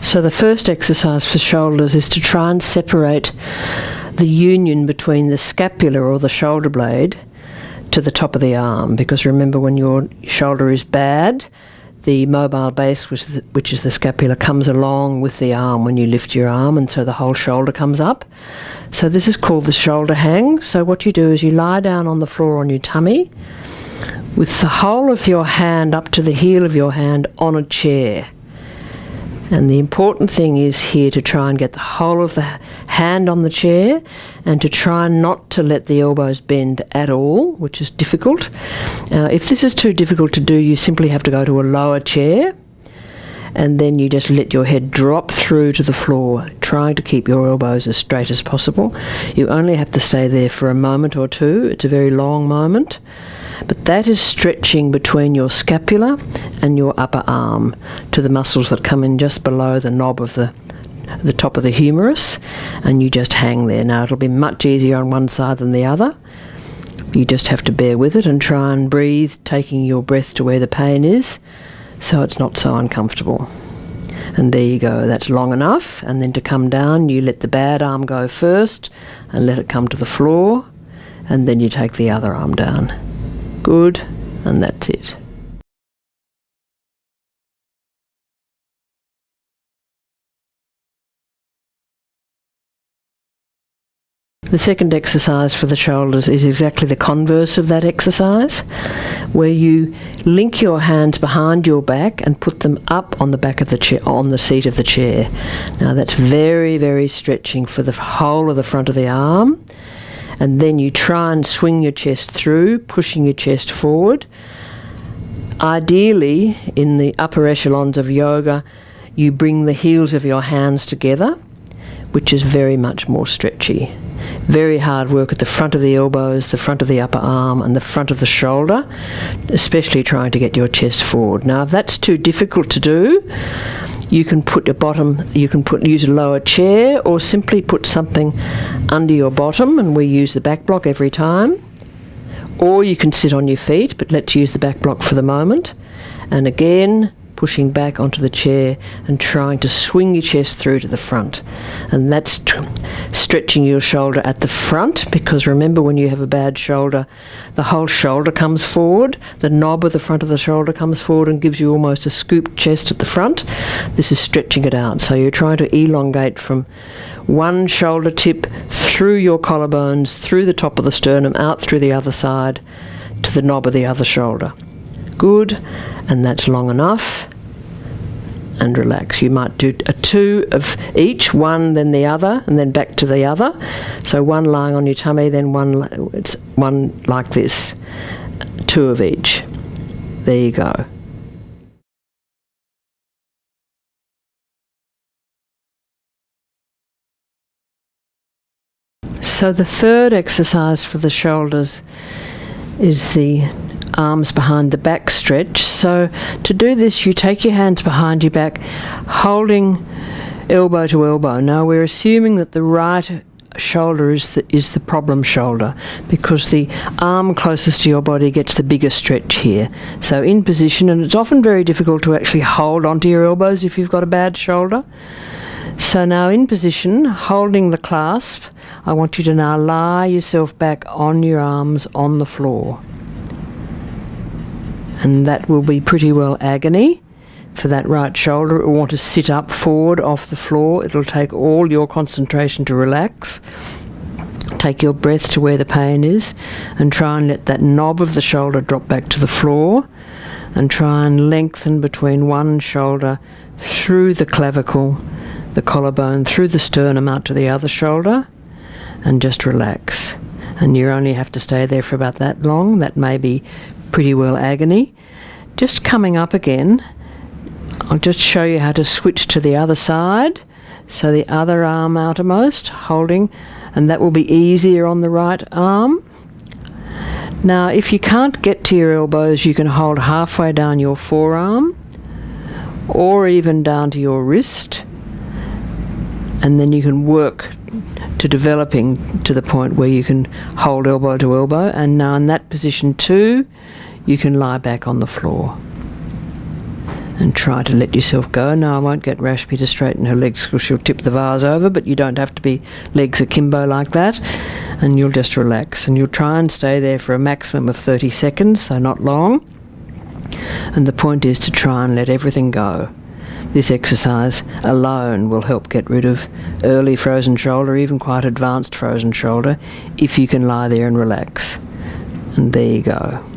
So the first exercise for shoulders is to try and separate the union between the scapula or the shoulder blade to the top of the arm, because remember, when your shoulder is bad, the mobile base, which is the scapula, comes along with the arm when you lift your arm, and so the whole shoulder comes up. So this is called the shoulder hang. So what you do is you lie down on the floor on your tummy with the whole of your hand up to the heel of your hand on a chair. And the important thing is here to try and get the whole of the hand on the chair, and to try not to let the elbows bend at all, which is difficult. If this is too difficult to do, you simply have to go to a lower chair, and then you just let your head drop through to the floor, trying to keep your elbows as straight as possible. You only have to stay there for a moment or two. It's a very long moment. But that is stretching between your scapula and your upper arm to the muscles that come in just below the knob of the top of the humerus, and you just hang there. Now, it'll be much easier on one side than the other. You just have to bear with it and try and breathe, taking your breath to where the pain is, so it's not so uncomfortable. And there you go, that's long enough. And then to come down, you let the bad arm go first and let it come to the floor, and then you take the other arm down. Good, and that's it. The second exercise for the shoulders is exactly the converse of that exercise, where you link your hands behind your back and put them up on the back of the chair, on the seat of the chair. Now that's very, very stretching for the whole of the front of the arm. And then you try and swing your chest through, pushing your chest forward. Ideally, in the upper echelons of yoga, you bring the heels of your hands together, which is very much more stretchy. Very hard work at the front of the elbows, the front of the upper arm, and the front of the shoulder, especially trying to get your chest forward. Now, if that's too difficult to do, you can put your bottom, use a lower chair, or simply put something under your bottom, and we use the back block every time. Or you can sit on your feet, but let's use the back block for the moment. And again, pushing back onto the chair and trying to swing your chest through to the front. And that's stretching your shoulder at the front, because remember, when you have a bad shoulder, the whole shoulder comes forward, the knob of the front of the shoulder comes forward and gives you almost a scooped chest at the front. This is stretching it out. So you're trying to elongate from one shoulder tip through your collarbones, through the top of the sternum, out through the other side to the knob of the other shoulder. Good, and that's long enough. And relax. You might do a two of each, one then the other, and then back to the other. So one lying on your tummy, then it's one like this, two of each. There you go. So the third exercise for the shoulders is the arms behind the back stretch. So to do this, you take your hands behind your back, holding elbow to elbow. Now we're assuming that the right shoulder is the problem shoulder, because the arm closest to your body gets the bigger stretch here. So in position, and it's often very difficult to actually hold onto your elbows if you've got a bad shoulder. So now in position, holding the clasp, I want you to now lie yourself back on your arms on the floor. And that will be pretty well agony for that right shoulder. It will want to sit up forward off the floor. It'll take all your concentration to relax. Take your breath to where the pain is, and try and let that knob of the shoulder drop back to the floor, and try and lengthen between one shoulder through the clavicle, the collarbone, through the sternum out to the other shoulder, and just relax. And you only have to stay there for about that long. That may be pretty well agony. Just coming up again, I'll just show you how to switch to the other side. So the other arm outermost, holding, and that will be easier on the right arm. Now, if you can't get to your elbows, you can hold halfway down your forearm, or even down to your wrist, and then you can work to developing to the point where you can hold elbow to elbow. And now in that position too, you can lie back on the floor. And try to let yourself go. No, I won't get Rashmi to straighten her legs because she'll tip the vase over, but you don't have to be legs akimbo like that. And you'll just relax. And you'll try and stay there for a maximum of 30 seconds, so not long. And the point is to try and let everything go. This exercise alone will help get rid of early frozen shoulder, even quite advanced frozen shoulder, if you can lie there and relax. And there you go.